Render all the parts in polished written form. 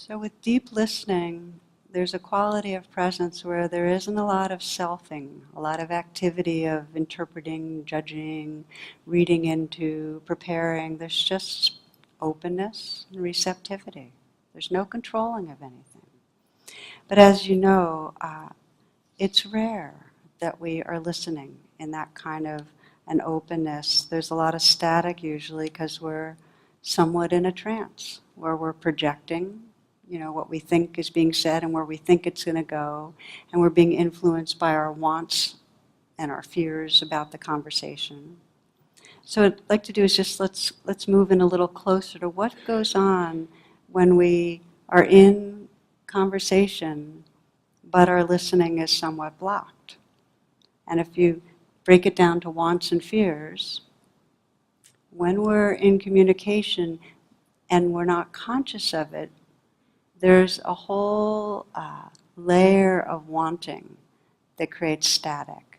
So with deep listening, there's a quality of presence where there isn't a lot of selfing, a lot of activity of interpreting, judging, reading into, preparing. There's just openness and receptivity. There's no controlling of anything. But as you know, it's rare that we are listening in that kind of an openness. There's a lot of static usually because we're somewhat in a trance where we're projecting, what we think is being said and where we think it's going to go, and we're being influenced by our wants and our fears about the conversation. So what I'd like to do is just let's move in a little closer to what goes on when we are in conversation but our listening is somewhat blocked. And if you break it down to wants and fears, when we're in communication and we're not conscious of it, there's a whole layer of wanting that creates static.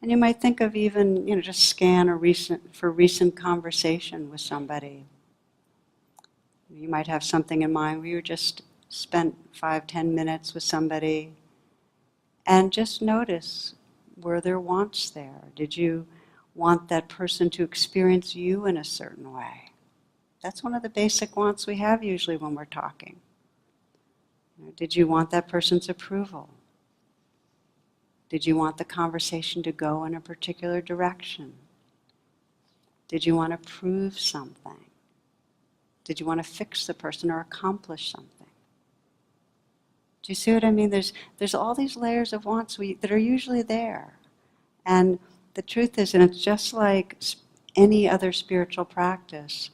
And you might think of even, just scan for recent conversation with somebody. You might have something in mind where you just spent 5-10 minutes with somebody and just notice, were there wants there? Did you want that person to experience you in a certain way? That's one of the basic wants we have usually when we're talking. Did you want that person's approval? Did you want the conversation to go in a particular direction? Did you want to prove something? Did you want to fix the person or accomplish something? Do you see what I mean? There's all these layers of wants that are usually there. And the truth is, and it's just like any other spiritual practice,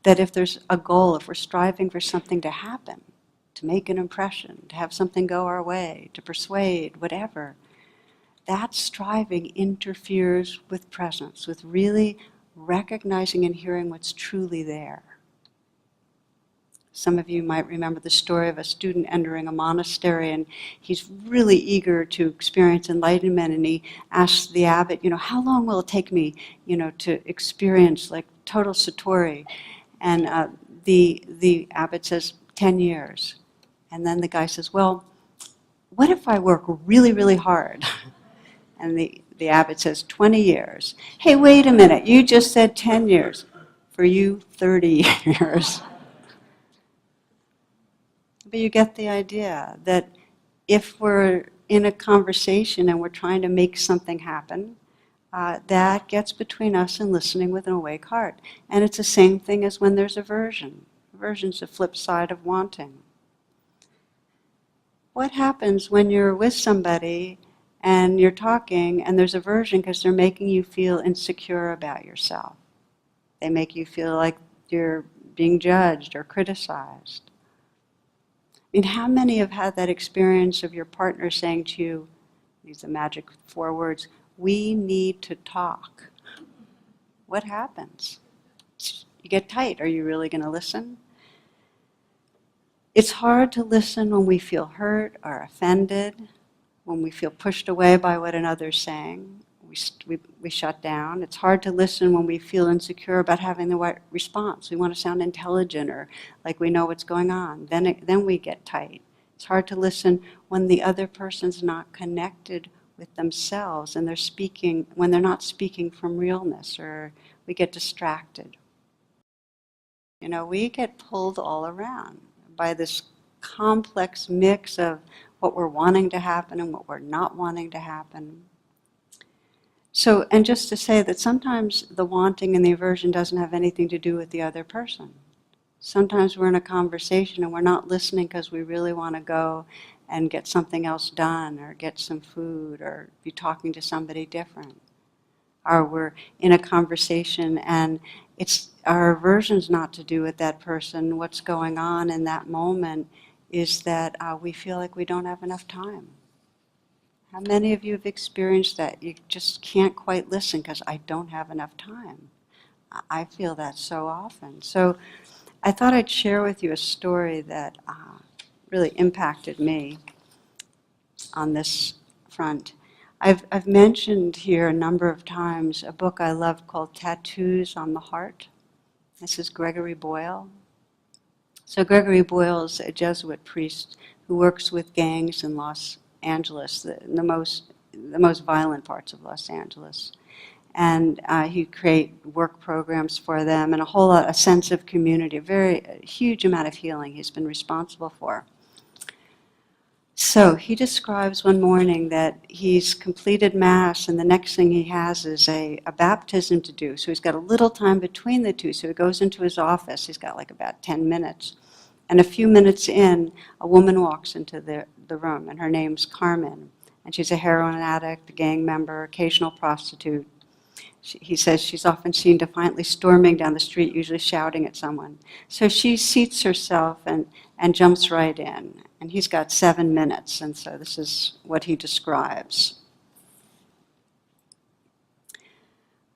that if there's a goal, if we're striving for something to happen, to make an impression, to have something go our way, to persuade, whatever, that striving interferes with presence, with really recognizing and hearing what's truly there. Some of you might remember the story of a student entering a monastery, and he's really eager to experience enlightenment, and he asks the abbot, how long will it take me, to experience like total satori? And the abbot says, 10 years. And then the guy says, well, what if I work really, really hard? And the abbot says, 20 years. Hey, wait a minute, you just said 10 years. For you, 30 years. But you get the idea that if we're in a conversation and we're trying to make something happen, that gets between us and listening with an awake heart. And it's the same thing as when there's aversion. Aversion's the flip side of wanting. What happens when you're with somebody and you're talking and there's aversion because they're making you feel insecure about yourself? They make you feel like you're being judged or criticized. I mean, how many have had that experience of your partner saying to you, these are the magic 4 words, we need to talk? What happens? You get tight. Are you really going to listen? It's hard to listen when we feel hurt or offended, when we feel pushed away by what another's saying. We shut down. It's hard to listen when we feel insecure about having the right response. We want to sound intelligent or like we know what's going on. Then we get tight. It's hard to listen when the other person's not connected with themselves and when they're not speaking from realness, or we get distracted. We get pulled all around by this complex mix of what we're wanting to happen and what we're not wanting to happen. So, and just to say that sometimes the wanting and the aversion doesn't have anything to do with the other person. Sometimes we're in a conversation and we're not listening because we really want to go and get something else done or get some food or be talking to somebody different. Or we're in a conversation and it's our aversion's not to do with that person. What's going on in that moment is that we feel like we don't have enough time. How many of you have experienced that? You just can't quite listen because I don't have enough time. I feel that so often. So I thought I'd share with you a story that really impacted me on this front. I've mentioned here a number of times a book I love called Tattoos on the Heart. This is Gregory Boyle. So Gregory Boyle's a Jesuit priest who works with gangs in Los Angeles, the most violent parts of Los Angeles. And he'd create work programs for them and a sense of community, a huge amount of healing he's been responsible for. So he describes one morning that he's completed Mass and the next thing he has is a baptism to do. So he's got a little time between the two. So he goes into his office. He's got like about 10 minutes. And a few minutes in, a woman walks into the room, and her name's Carmen. And she's a heroin addict, a gang member, occasional prostitute. He says she's often seen defiantly storming down the street, usually shouting at someone. So she seats herself and jumps right in. And he's got 7 minutes, and so this is what he describes.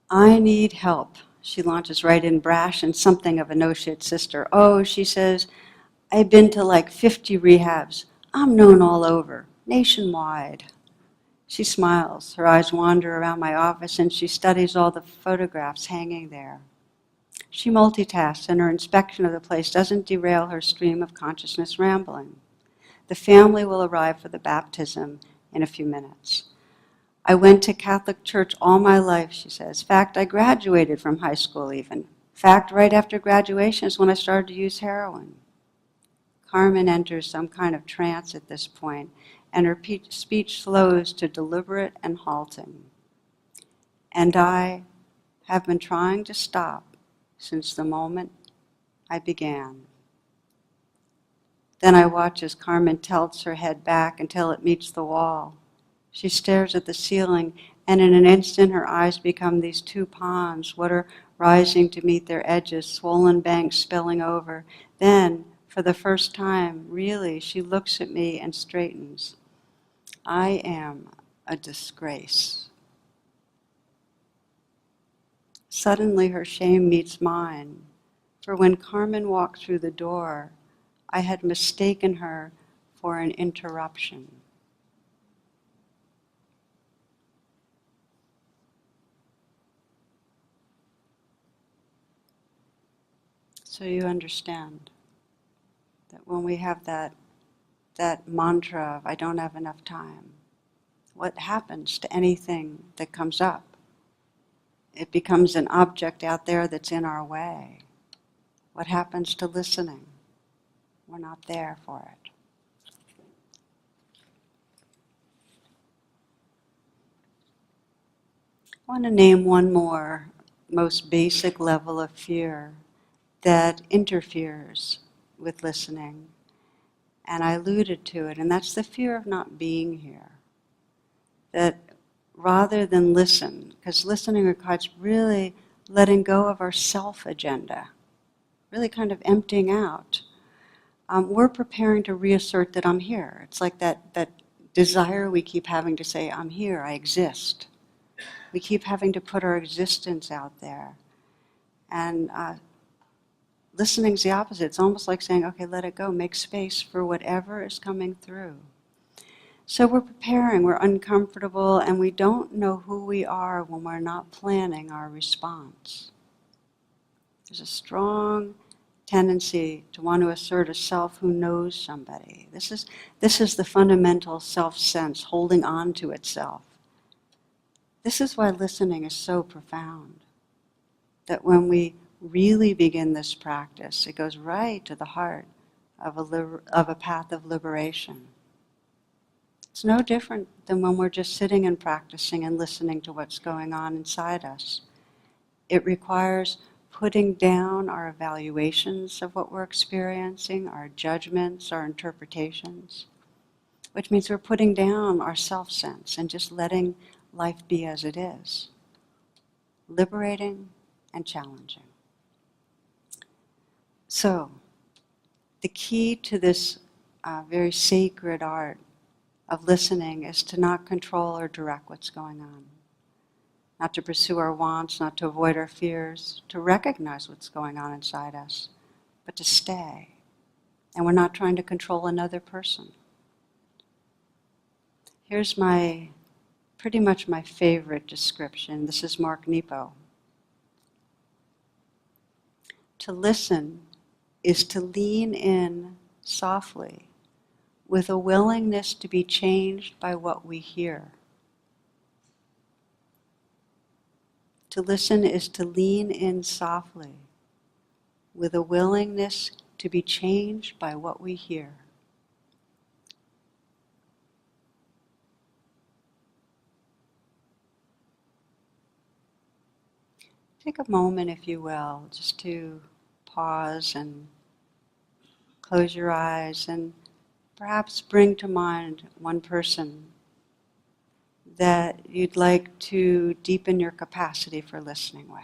I need help. She launches right in, brash and something of a no-shit sister. Oh, she says, I've been to like 50 rehabs. I'm known all over, nationwide. She smiles. Her eyes wander around my office and she studies all the photographs hanging there. She multitasks and her inspection of the place doesn't derail her stream of consciousness rambling. The family will arrive for the baptism in a few minutes. I went to Catholic church all my life, she says. Fact, I graduated from high school even. Fact, right after graduation is when I started to use heroin. Carmen enters some kind of trance at this point, and her speech slows to deliberate and halting. And I have been trying to stop since the moment I began. Then I watch as Carmen tilts her head back until it meets the wall. She stares at the ceiling, and in an instant her eyes become these two ponds, water rising to meet their edges, swollen banks spilling over. Then, for the first time, really, she looks at me and straightens. I am a disgrace. Suddenly her shame meets mine, for when Carmen walked through the door, I had mistaken her for an interruption. So you understand that when we have that mantra of I don't have enough time, what happens to anything that comes up? It becomes an object out there that's in our way. What happens to listening? We're not there for it. I want to name one more most basic level of fear that interferes with listening. And I alluded to it, and that's the fear of not being here. That rather than listen, because listening requires really letting go of our self-agenda, really kind of emptying out. We're preparing to reassert that I'm here. It's like that desire we keep having to say, I'm here, I exist. We keep having to put our existence out there. And listening's the opposite. It's almost like saying, okay, let it go. Make space for whatever is coming through. So we're preparing, we're uncomfortable, and we don't know who we are when we're not planning our response. There's a strong tendency to want to assert a self who knows somebody. This is the fundamental self-sense, holding on to itself. This is why listening is so profound. That when we really begin this practice, it goes right to the heart of a path of liberation. It's no different than when we're just sitting and practicing and listening to what's going on inside us. It requires putting down our evaluations of what we're experiencing, our judgments, our interpretations, which means we're putting down our self-sense and just letting life be as it is. Liberating and challenging. So, the key to this very sacred art of listening is to not control or direct what's going on. Not to pursue our wants, not to avoid our fears, to recognize what's going on inside us, but to stay. And we're not trying to control another person. Here's pretty much my favorite description. This is Mark Nepo. To listen is to lean in softly with a willingness to be changed by what we hear. To listen is to lean in softly with a willingness to be changed by what we hear. Take a moment, if you will, just to pause and close your eyes and perhaps bring to mind one person that you'd like to deepen your capacity for listening with.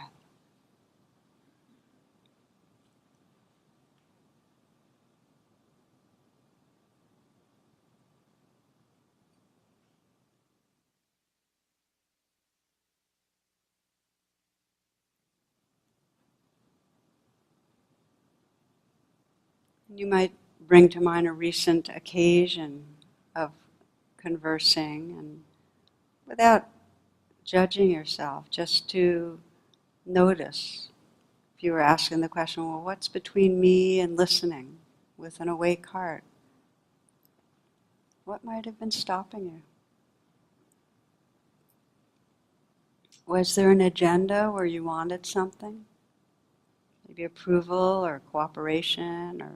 You might bring to mind a recent occasion of conversing, and without judging yourself, just to notice. If you were asking the question, well, what's between me and listening with an awake heart? What might have been stopping you? Was there an agenda where you wanted something? Maybe approval or cooperation or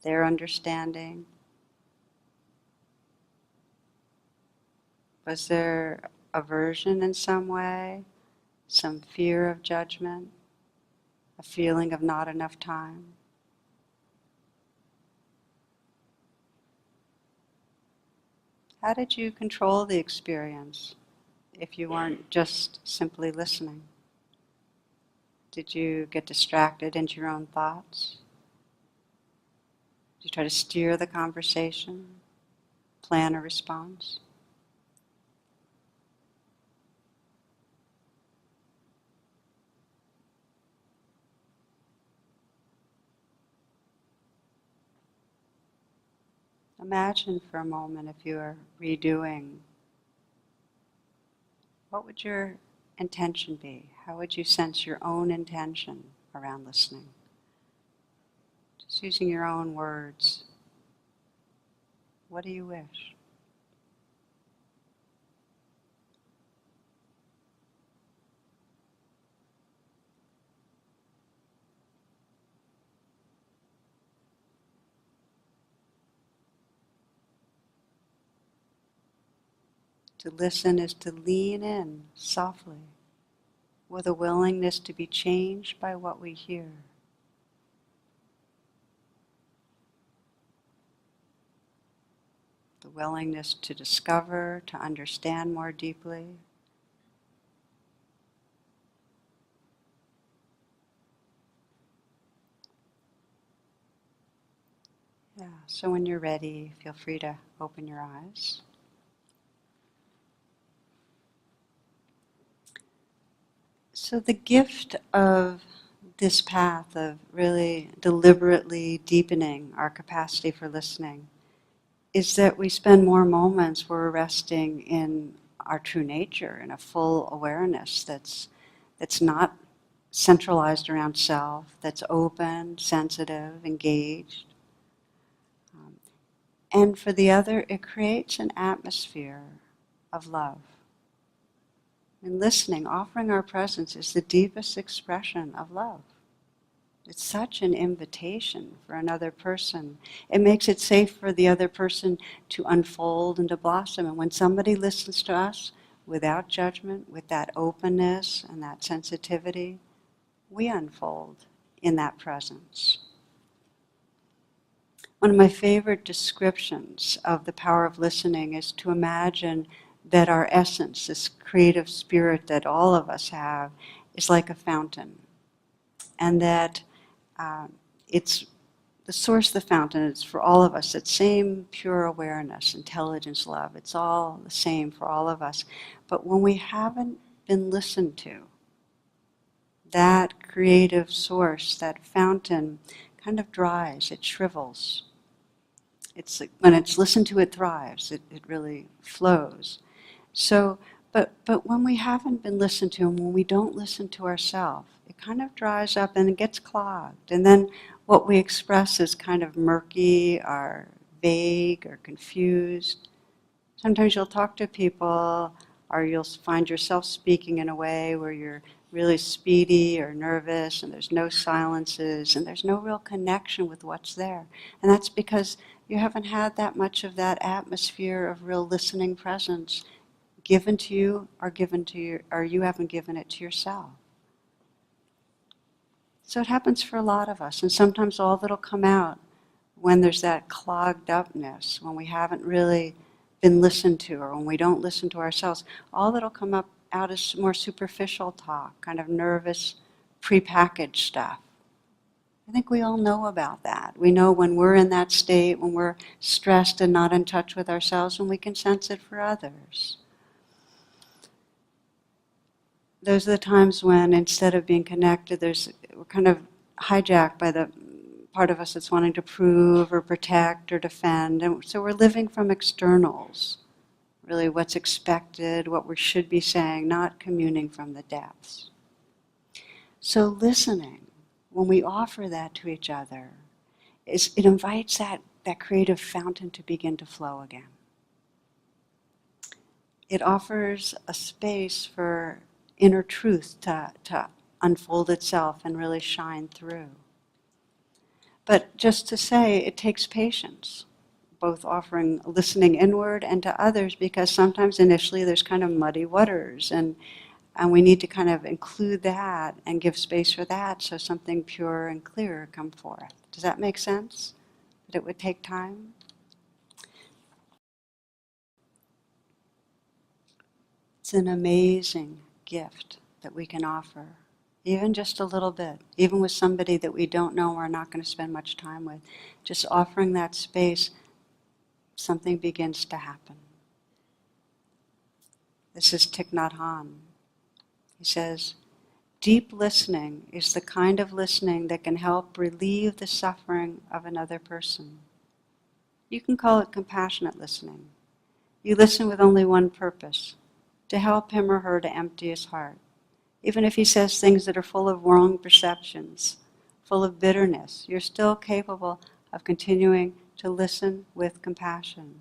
their understanding? Was there aversion in some way? Some fear of judgment? A feeling of not enough time? How did you control the experience if you weren't just simply listening? Did you get distracted into your own thoughts? Did you try to steer the conversation? Plan a response? Imagine for a moment if you were redoing, what would your intention be? How would you sense your own intention around listening? Just using your own words. What do you wish? To listen is to lean in softly with a willingness to be changed by what we hear. The willingness to discover, to understand more deeply. Yeah, so when you're ready, feel free to open your eyes. So the gift of this path of really deliberately deepening our capacity for listening is that we spend more moments where we're resting in our true nature, in a full awareness that's not centralized around self, that's open, sensitive, engaged. And for the other, it creates an atmosphere of love. And listening, offering our presence, is the deepest expression of love. It's such an invitation for another person. It makes it safe for the other person to unfold and to blossom. And when somebody listens to us without judgment, with that openness and that sensitivity, we unfold in that presence. One of my favorite descriptions of the power of listening is to imagine that our essence, this creative spirit that all of us have, is like a fountain. And that it's the source of the fountain. It's for all of us. That same pure awareness, intelligence, love. It's all the same for all of us. But when we haven't been listened to, that creative source, that fountain, kind of dries. It shrivels. It's like when it's listened to, it thrives. It really flows. So, but when we haven't been listened to, and when we don't listen to ourselves, it kind of dries up and it gets clogged. And then what we express is kind of murky or vague or confused. Sometimes you'll talk to people or you'll find yourself speaking in a way where you're really speedy or nervous and there's no silences and there's no real connection with what's there. And that's because you haven't had that much of that atmosphere of real listening presence given to you or given to you, or you haven't given it to yourself. So it happens for a lot of us, and sometimes all that'll come out when there's that clogged upness, when we haven't really been listened to, or when we don't listen to ourselves, all that'll come out is more superficial talk, kind of nervous, prepackaged stuff. I think we all know about that. We know when we're in that state, when we're stressed and not in touch with ourselves, and we can sense it for others. Those are the times when, instead of being connected, we're kind of hijacked by the part of us that's wanting to prove or protect or defend. And so we're living from externals, really what's expected, what we should be saying, not communing from the depths. So listening, when we offer that to each other, it invites that creative fountain to begin to flow again. It offers a space for inner truth to unfold itself and really shine through. But just to say, it takes patience, both offering listening inward and to others, because sometimes initially there's kind of muddy waters, and we need to kind of include that and give space for that so something pure and clear come forth. Does that make sense? That it would take time? It's an amazing gift that we can offer, even just a little bit, even with somebody that we don't know or are not going to spend much time with. Just offering that space, something begins to happen. This is Thich Nhat Hanh. He says, deep listening is the kind of listening that can help relieve the suffering of another person. You can call it compassionate listening. You listen with only one purpose, to help him or her to empty his heart. Even if he says things that are full of wrong perceptions, full of bitterness, you're still capable of continuing to listen with compassion.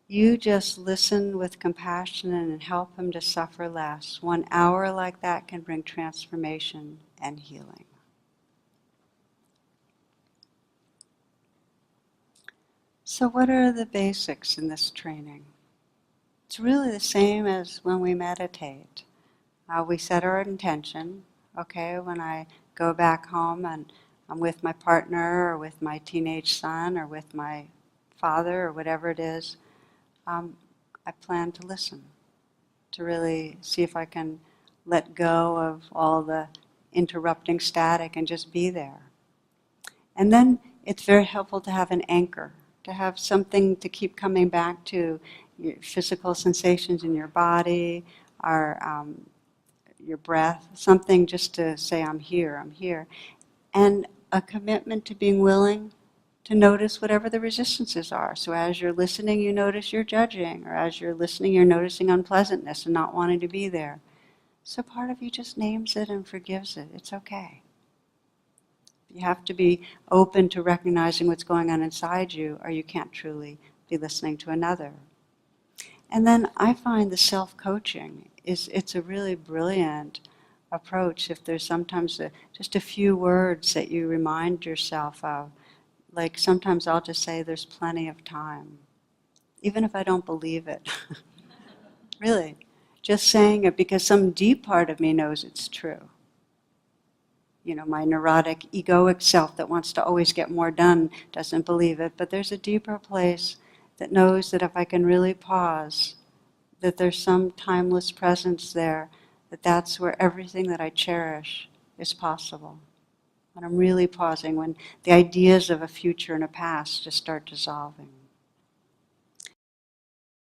You just listen with compassion and help him to suffer less. 1 hour like that can bring transformation and healing. So what are the basics in this training? It's really the same as when we meditate. We set our intention, okay, when I go back home and I'm with my partner or with my teenage son or with my father or whatever it is, I plan to listen, to really see if I can let go of all the interrupting static and just be there. And then it's very helpful to have an anchor, to have something to keep coming back to, your physical sensations in your body, or your breath, something just to say, I'm here, and a commitment to being willing to notice whatever the resistances are. So as you're listening, you notice you're judging, or as you're listening, you're noticing unpleasantness and not wanting to be there. So part of you just names it and forgives it. It's okay. You have to be open to recognizing what's going on inside you, or you can't truly be listening to another. And then I find the self-coaching it's a really brilliant approach if there's sometimes just a few words that you remind yourself of. Like sometimes I'll just say there's plenty of time, even if I don't believe it. Really, just saying it because some deep part of me knows it's true. You know, my neurotic, egoic self that wants to always get more done doesn't believe it, but there's a deeper place that knows that if I can really pause, that there's some timeless presence there, that's where everything that I cherish is possible. When I'm really pausing, when the ideas of a future and a past just start dissolving.